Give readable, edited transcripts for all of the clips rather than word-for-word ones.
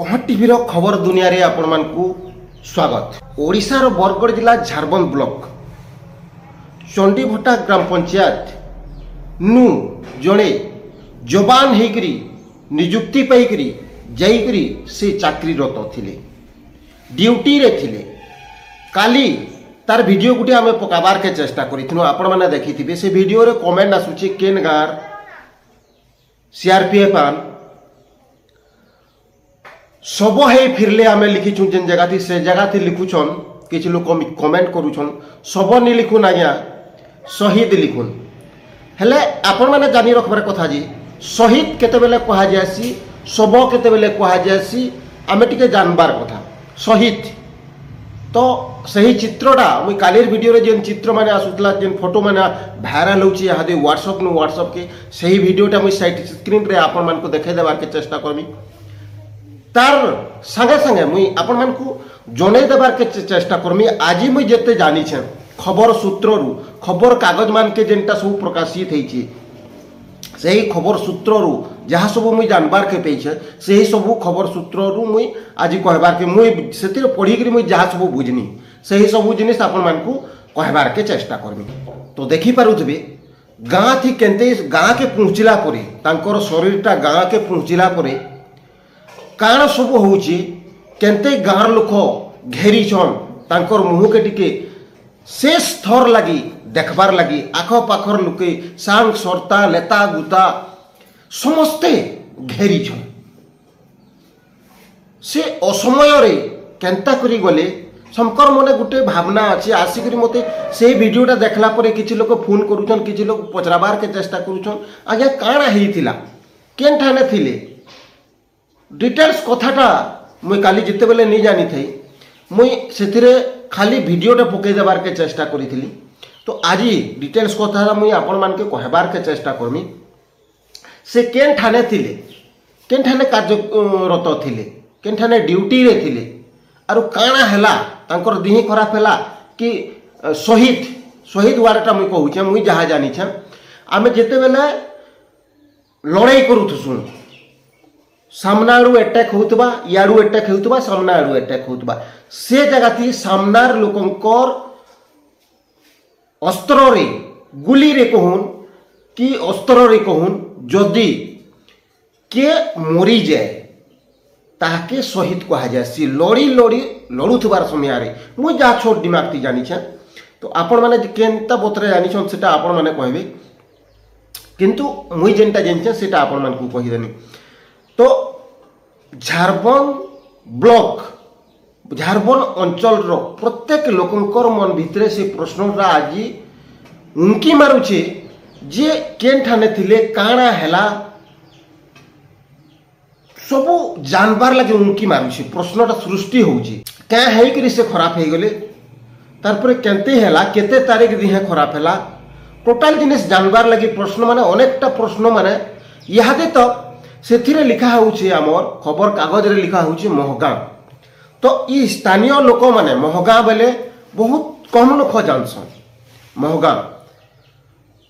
कह टीवी खबर दुनिया रे आपण मानकु स्वागत। ओडिशार बरगड़ जिला झारबंद ब्लॉक चंडीभट्टा ग्राम पंचायत नु जड़े जवान होकरी निजुक्ति पाइकरी जाइकरी से चाकरीरत थिले, ड्यूटी रे थिले। काली तार वीडियो गुटे आमे पकाबार के चेष्टा करिथिनु, आपण माने देखिथिबे। से वीडियो रे कमेंट आसुची केन गार सीआरपीएफ आन सब है फिरले आमे लिखिछुं जेन जगह थी से जगह थी लिखुछन। किछि लोक कमेंट करूछन सब नि लिखुन आज्ञा शहीद लिखुन। हेले आपण माने जानि रखबार कथा जी शहीद केतेबेले कहा जायसी सब केतेबेले कहा जायसी आमे टिके जानबार कथा। शहीद तो सही चित्रटा मुई कालीर वीडियो रे जेन चित्र माने आसुतला जेन फोटो माने भाइराल होची यादे व्हाट्सएप के सही वीडियोटा मुई साइड स्क्रीन रे आपण मान को देखाई देबार के चेष्टा करमी। तार संगे संगे मुई आपण मान को जनै देबार के चेष्टा करमी। आज मुई जेते जानी छे खबर सूत्ररु खबर कागज मान के जेनटा सब प्रकाशित हेछि सही खबर सूत्ररु जहाँ सब मुई जानबार के पेछे सही सब खबर सूत्ररु मुई आज कहबार के मुई सेतिर पढ़ी करी मुई जहाँ सब बुझनी सही सब जिनिस आपण मान को कहबार के चेष्टा करमी। तो देखि पारुथबे गाँ थी केनते गाँ के पहुँचला परे तांकर शरीरटा गाँ के पहुँचला परे काण सब होची केनते गाँर लोक घेरी छन तांकर मुँह के टिके शेष थर लगी देखबार लगी आख पाखर लोके सांग सरता लेता गुता समस्ते घेरी छन। से असमय रे केनता करी गले समकर मने गुटे भावना अछि आसिकरी मते से वीडियोटा देखला परे किछि लोक फोन करूछन किछि लोक पचराबार के चेष्टा करूछन आज्ञा काणा हेइथिला केन ठाने थिले डिटेल्स कथाटा मुई काली जिते बेले नहीं जानी थी मुई सेथिरे खाली वीडियोटा पकई देबार के चेष्टा करी। तो आज डिटेल्स कथा मुई आपण मान के कहबार के चेष्टा करमी। से केन ठाने थिले केन ठाने कार्यरत थिले केन ठाने ड्यूटी रे थिले आरु काणा हैला तांकर दिही खराब हैला कि शहीद वारटा मुई कहूछे मुई जहाँ जानी छे आमे जेते बेले लड़ाई करूथुसुन सामना आड़ू अटैक होतबा याड़ू अटैक होतबा सामना आड़ू अटैक होतबा से जगह थी सामनार लोकंकर अस्त्र रे गुली रे कहून कि अस्त्र रे कहून जदि के मरी जाए ताके शहीद कहा जाए। सी लड़ी लड़ी लड़ुथबार समय रे मुई जा छोट दिमाग थी जानी छे। तो आपण माने केनता बतरे जानी छन सेटा आपण माने कहबे किंतु मुई जेनटा जेनछे सेटा आपण मान को कहि देनी। तो झारबंद ब्लॉक झारबंद अंचल रो प्रत्येक लोकंकर मन भितरे से प्रश्नटा आज उनकी मारुछे जे केन ठाने थिले काणा हैला सबू जानबार लगे उनकी मारुछे प्रश्नटा सृष्टि होउची क्या है कि से खराब हे गले तारपरे केनते हैला केते तारीख दिहे खराब हैला टोटल जिनिस जानबार लगे प्रश्न माने अनेकटा प्रश्न माने यादे तो सेथिरे लिखा होउची हमर खबर कागज रे लिखा होउची महगाँ। तो ई स्थानीय लोक माने महगाँ बेले बहुत कम लोक जानसन। महगाँ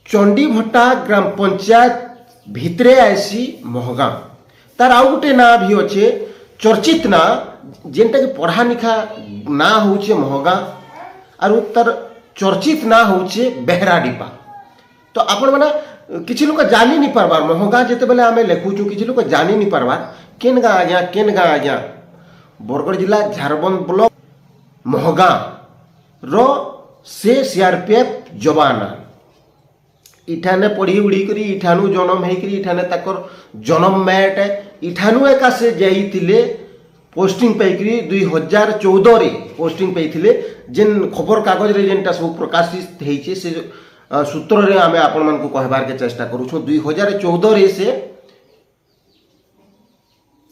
चंडीभट्टा ग्राम पंचायत भितरे आसी महगाँ तार आउ गुटे ना भी अच्छे चर्चित ना जेनटा कि पढ़ा लिखा ना होउचे महगाँ आरु तार चर्चित ना होउचे बेहराडीपा। तो आपण माने किछि लोक जानी नहीं पारबार महगाँ जेते बेले आमे लेखुछु किछि लोक जानी नहीं पारबार केन गाँ आज्ञा बरगड़ जिला झारबंद ब्लॉक महगाँ रो से सीआरपीएफ जवान इठाने पढ़ी उड़ी करी इठानु जन्म हेकरी इठाने ताकर जन्म मैट इठानु एका से जाइतिले पोस्टिंग पाइकरी 2014 रे पोस्टिंग पाइथिले जेन खबर कागज रे जेनटा सब प्रकाशित हेइचे से सूत्र रे आमे आपण मान को कहबार के चेष्टा करूछु 2014 रे से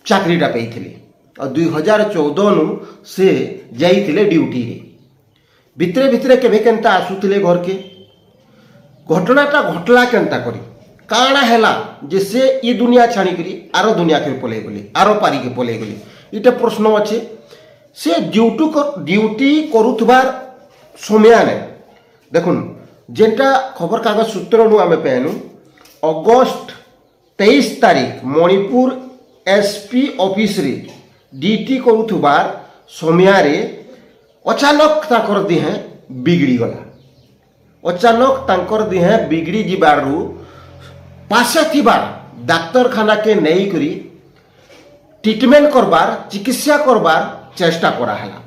चाकरीटा पाइथिले और 2014 नु से जाइथिले ड्यूटी रे भितरे भितरे केबे केनता आसुथिले घर के घटनाटा घटला केनता करी काणा हैला जे से ई दुनिया छाणी करी आरो दुनिया के पले गली आरो पारी के पले गली इटा प्रश्न अछि। से ड्यूटी करूथबार समय ने देखुन जेनटा खबर कागज सूत्र नु आमे पेनु अगस्त 23 तारीख मणिपुर एसपी ऑफिस रे ड्यूटी करुथबार समय अचानक ताकर दिहे बिगड़ी गला। अचानक तांकर दिहे बिगड़ी जिबारु पासे थिबार डाक्तरखाना के नहीं करी ट्रीटमेंट करबार चिकित्सा करबार चेष्टा कराला।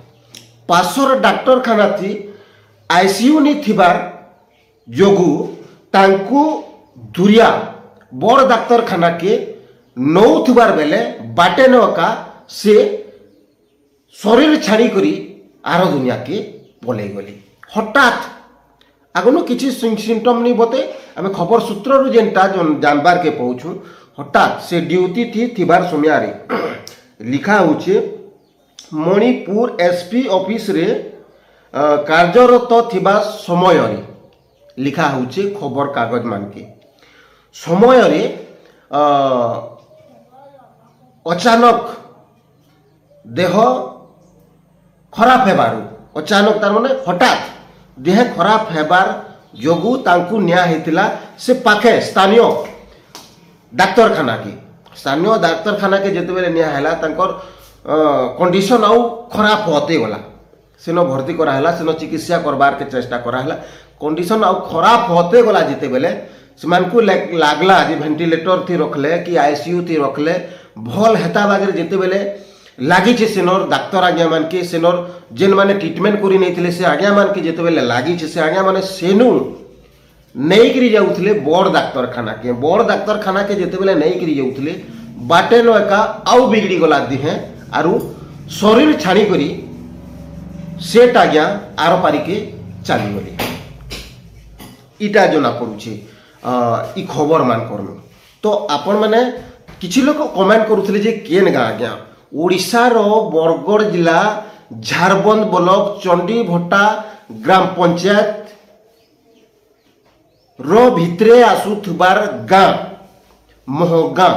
पासर डाक्तरखाना थी आईसीयू नी थिबार जोगु तांकु दुरिया बड़ डाक्तरखाना के नौथिबार बेले बाटे नका से शरीर छाड़ी करी आर दुनिया के पलई गली। हठात आगुन किसी सिम्पटम नहीं बते आम खबर सूत्र जेनटा जानबार के पहुँचु। हठात से ड्यूटी थी थिबार समय लिखा होचे मणिपुर एसपी ऑफिस रे कार्यरत थिबा समय लिखा होचे खबर कागज मान के समय अचानक देह खराब हेबारु अचानक तार माने हठात देह खराब हेबार जोगु तांकु न्याय हेतिला से पाखे स्थानीय डाक्तरखाना के जेते बेले न्याय हैला तांकर कंडीशन आउ खराब होते गला। सेनो भर्ती करा हैला सेनो चिकित्सा करबार के चेष्टा करा हैला कंडीशन आउ खराब होते गला। जेते बेले सेमानकु लागला जे वेंटिलेटर थी रखले कि आईसीयू थी रखले भल हेता बागरे जेते बेले लागी छे सेनोर डाक्तर आज्ञा मान के सेनोर जेन माने ट्रीटमेंट करी नै थिले से आज्ञा मान के जेते बेले लागी छे से आज्ञा माने सेनु नहीं करी जाउथले बड़ डाक्तरखाना के जेते बेले नहीं करी जाउथले बाटे न एका आउ बिगड़ी गला दिहे आरु शरीर छाणी करी सेट आज्ञा आर पारी के चली गली। इटा जना पड़ुछे ई खबर मान करनु। तो आपण माने किछि लोक कमेंट करूथले जे केन गा आज्ञा ओडिशा रो बरगड़ जिला झारबंद ब्लॉक चंडी भट्टा ग्राम पंचायत रो भितरे आसुथबार गाँ मोहगाँ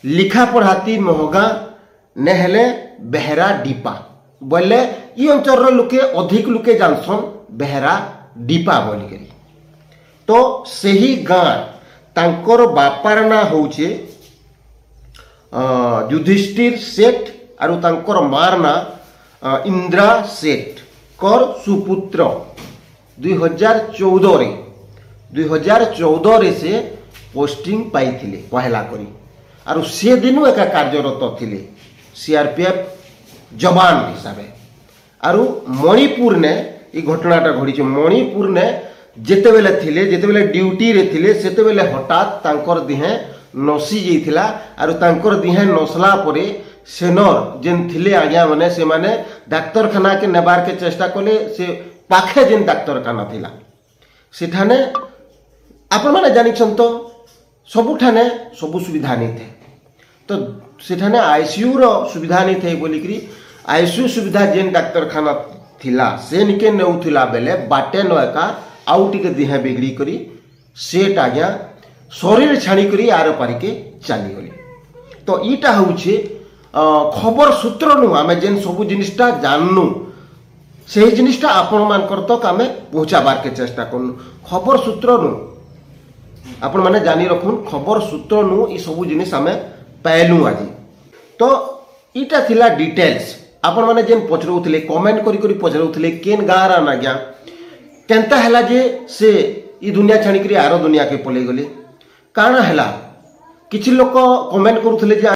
लिखा पढ़ाती मोहगाँ नेहले बेहरा डीपा बोले ई अंचल लोके अधिक लोके जानसन बेहरा डीपा बोली करी। तो सही गाँ तांकर बापार ना होचे युधिष्ठिर सेठ आरु तांकर मार ना इंद्रा सेठ कर सुपुत्र 2014 से पोस्टिंग पाई पहला करी आरु से दिनु एका कार्यरत थिले सीआरपीएफ जवान हिसाब से। आरु मणिपुर ने ई घटनाटा घड़ी मणिपुर ने जेते बेले ड्यूटी रे थिले सेते बेले हठात तांकर दिहे नसी जाइथिला आरु तांकर दिहे नसला परे सेनर जेन थिले आज्ञा माने से माने डाक्तरखाना के नेबार के चेष्टा कले से पाखे जेन डाक्तरखाना थिला सेठाने आपण माने जानिछन तो सबुठाने सबु सुविधा नहीं थे। तो सेठाने आईसीयू रो सुविधा नहीं थे बोलिकरी आईसीयू सुविधा जेन डाक्तरखाना थिला से निके नेउथिला बेले बाटे न एका आउ टिके दिहे बिगड़ी करी सेट आज्ञा शरीर छाणी करी आर पारी के चली गली। तो ईटा होउछे खबर सूत्र नु आमे जेन सबु जिनिसटा जाननु से जिनिसटा आपण मानकर तक आमे पहुंचाबार के चेष्टा करनु। खबर सूत्र नु आपण माने जानी रखुन खबर सूत्र नु ई सबु जिनिस आमे पाइलु आजी। तो ईटा थिला डिटेल्स आपण माने जेन पचरउथले कमेंट करी करी पचरउथले केन गारा ना ज्ञा केनता हला जे से ई दुनिया छाणी करी आरो दुनिया के पले गले काना हला किछि लोक कमेंट करूथले जे